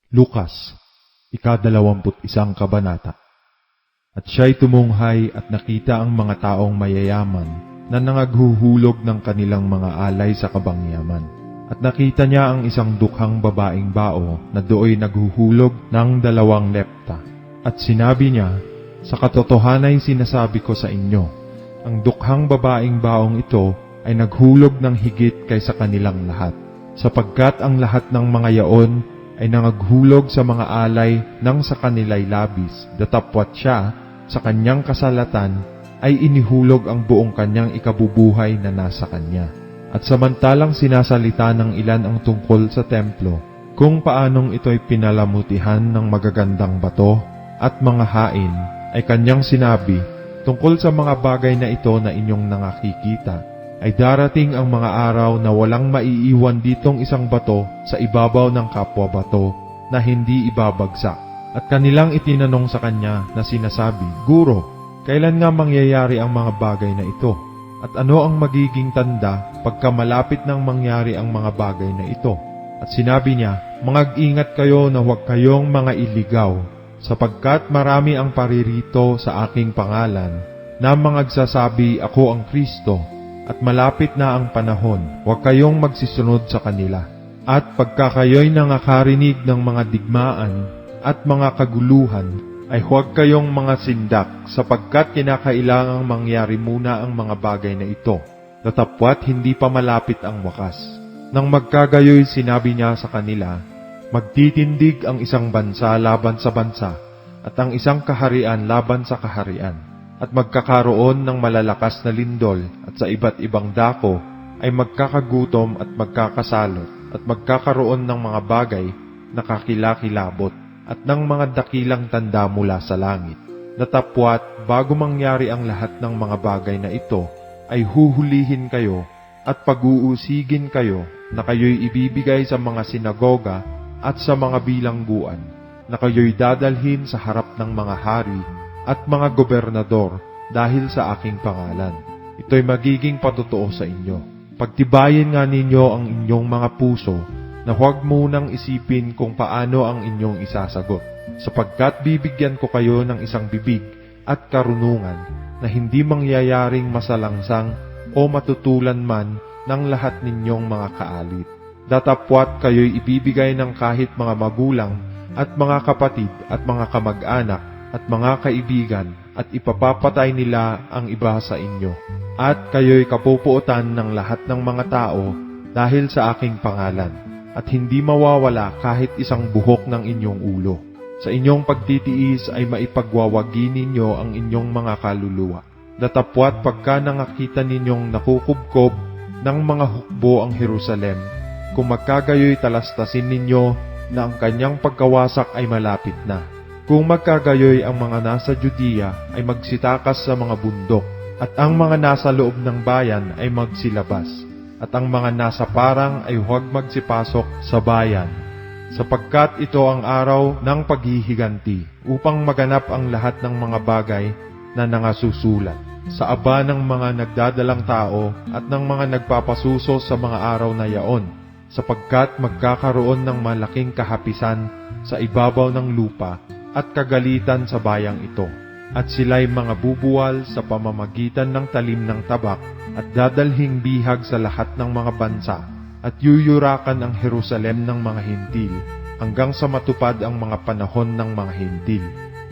Lukas, ika-21 kabanata. At siya'y tumunghay at nakita ang mga taong mayayaman na nangaghuhulog ng kanilang mga alay sa kabangyaman. At nakita niya ang isang dukhang babaeng bao na dooy naghuhulog ng 2 lepta. At sinabi niya, sa katotohanay sinasabi ko sa inyo, ang dukhang babaeng baong ito ay naghulog ng higit kaysa kanilang lahat, sapagkat ang lahat ng mga yaon ay nangaghulog sa mga alay nang sa kanila'y labis, datapwat siya sa kanyang kasalatan ay inihulog ang buong kanyang ikabubuhay na nasa kanya. At samantalang sinasalita ng ilan ang tungkol sa templo, kung paanong ito'y pinalamutihan ng magagandang bato at mga hain, ay kanyang sinabi, tungkol sa mga bagay na ito na inyong nakikita, ay darating ang mga araw na walang maiiwan ditong isang bato sa ibabaw ng kapwa bato na hindi ibabagsak. At kanilang itinanong sa kanya na sinasabi, Guro, kailan nga mangyayari ang mga bagay na ito? At ano ang magiging tanda pagka malapit nang mangyari ang mga bagay na ito? At sinabi niya, Mag-ingat kayo na huwag kayong mga iligaw, sapagkat marami ang paririto sa aking pangalan na mangagsasabi, Ako ang Kristo. At malapit na ang panahon, huwag kayong magsisunod sa kanila. At pagka kayo'y nangakarinig ng mga digmaan at mga kaguluhan, ay huwag kayong mga sindak, sapagkat kinakailangang mangyari muna ang mga bagay na ito, datapwat hindi pa malapit ang wakas. Nang magkagayoy sinabi niya sa kanila, magtitindig ang isang bansa laban sa bansa, at ang isang kaharian laban sa kaharian. At magkakaroon ng malalakas na lindol at sa iba't ibang dako ay magkakagutom at magkakasalot at magkakaroon ng mga bagay na kakilakilabot at ng mga dakilang tanda mula sa langit. Datapwat bago mangyari ang lahat ng mga bagay na ito ay huhulihin kayo at pag-uusigin kayo na kayo'y ibibigay sa mga sinagoga at sa mga bilangguan, na kayo'y dadalhin sa harap ng mga hari at mga gobernador dahil sa aking pangalan. Ito'y magiging patotoo sa inyo. Pagtibayin nga ninyo ang inyong mga puso na huwag munang isipin kung paano ang inyong isasagot, sapagkat bibigyan ko kayo ng isang bibig at karunungan na hindi mangyayaring masalangsang o matutulan man ng lahat ninyong mga kaalit. Datapwat kayo'y ibibigay ng kahit mga magulang at mga kapatid at mga kamag-anak at mga kaibigan, at ipapapatay nila ang iba sa inyo. At kayo'y kapupuotan ng lahat ng mga tao dahil sa aking pangalan, at hindi mawawala kahit isang buhok ng inyong ulo. Sa inyong pagtitiis ay maipagwawagi ninyo ang inyong mga kaluluwa. Datapwat pagka nangakita ninyong nakukubkob ng mga hukbo ang Jerusalem, kung magkagayo'y talastasin ninyo na ang kanyang pagkawasak ay malapit na. Kung magkagayoy ang mga nasa Judea ay magsitakas sa mga bundok, at ang mga nasa loob ng bayan ay magsilabas, at ang mga nasa parang ay huwag magsipasok sa bayan, sapagkat ito ang araw ng paghihiganti, upang maganap ang lahat ng mga bagay na nangasusulat, sa aba ng mga nagdadalang tao at ng mga nagpapasuso sa mga araw na yaon, sapagkat magkakaroon ng malaking kahapisan sa ibabaw ng lupa, at kagalitan sa bayang ito. At sila'y mga bubuwal sa pamamagitan ng talim ng tabak at dadalhing bihag sa lahat ng mga bansa, at yuyurakan ang Jerusalem ng mga hintil hanggang sa matupad ang mga panahon ng mga hintil.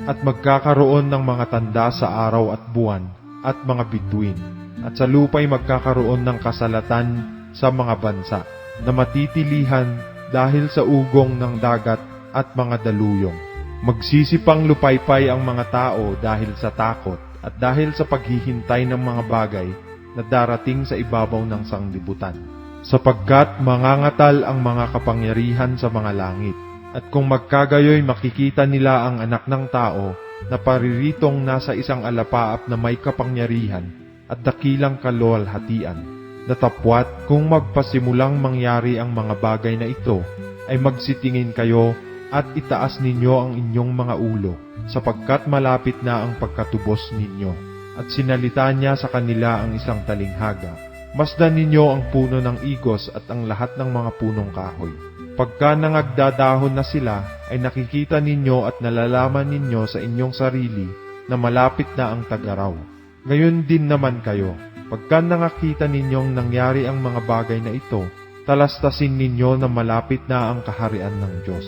At magkakaroon ng mga tanda sa araw at buwan at mga bituin, at sa lupa'y magkakaroon ng kasalatan sa mga bansa na matitilihan dahil sa ugong ng dagat at mga daluyong. Magsisipang lupaypay ang mga tao dahil sa takot at dahil sa paghihintay ng mga bagay na darating sa ibabaw ng sanglibutan. Sapagkat mangangatal ang mga kapangyarihan sa mga langit, at kung magkagayoy makikita nila ang anak ng tao na pariritong nasa isang alapaap na may kapangyarihan at dakilang kaluwalhatian. Datapwat kung magpasimulang mangyari ang mga bagay na ito, ay magsitingin kayo at itaas ninyo ang inyong mga ulo, sapagkat malapit na ang pagkatubos ninyo. At sinalita niya sa kanila ang isang talinghaga, Masdan ninyo ang puno ng igos at ang lahat ng mga punong kahoy. Pagka nangagdadahon na sila, ay nakikita ninyo at nalalaman ninyo sa inyong sarili na malapit na ang tag-araw. Gayon din naman kayo, pagka nakakita ninyong nangyari ang mga bagay na ito, talastasin ninyo na malapit na ang kaharian ng Diyos.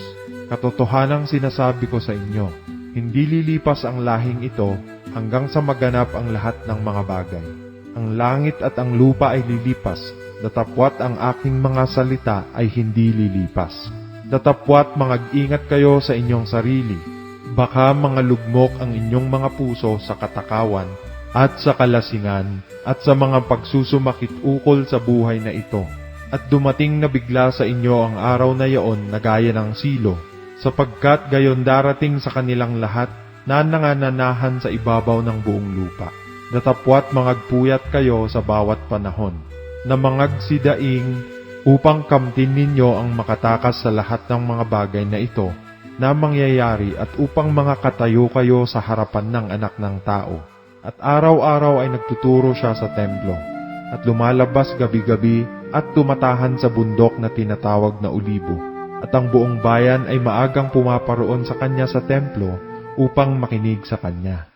Katotohanang sinasabi ko sa inyo, hindi lilipas ang lahing ito hanggang sa maganap ang lahat ng mga bagay. Ang langit at ang lupa ay lilipas, datapwat ang aking mga salita ay hindi lilipas. Datapwat mag-ingat kayo sa inyong sarili. Baka mga lugmok ang inyong mga puso sa katakawan at sa kalasingan at sa mga pagsusumakit ukol sa buhay na ito. At dumating na bigla sa inyo ang araw na yaon na gaya ng silo, sapagkat gayon darating sa kanilang lahat na nangananahan sa ibabaw ng buong lupa. Datapwat mangagpuyat kayo sa bawat panahon, na mangagsidaing upang kamtin ninyo ang makatakas sa lahat ng mga bagay na ito na mangyayari at upang makatayo kayo sa harapan ng anak ng tao. At araw-araw ay nagtuturo siya sa templo, at lumalabas gabi-gabi at tumatahan sa bundok na tinatawag na Olibo, at ang buong bayan ay maagang pumaparoon sa kanya sa templo upang makinig sa kanya.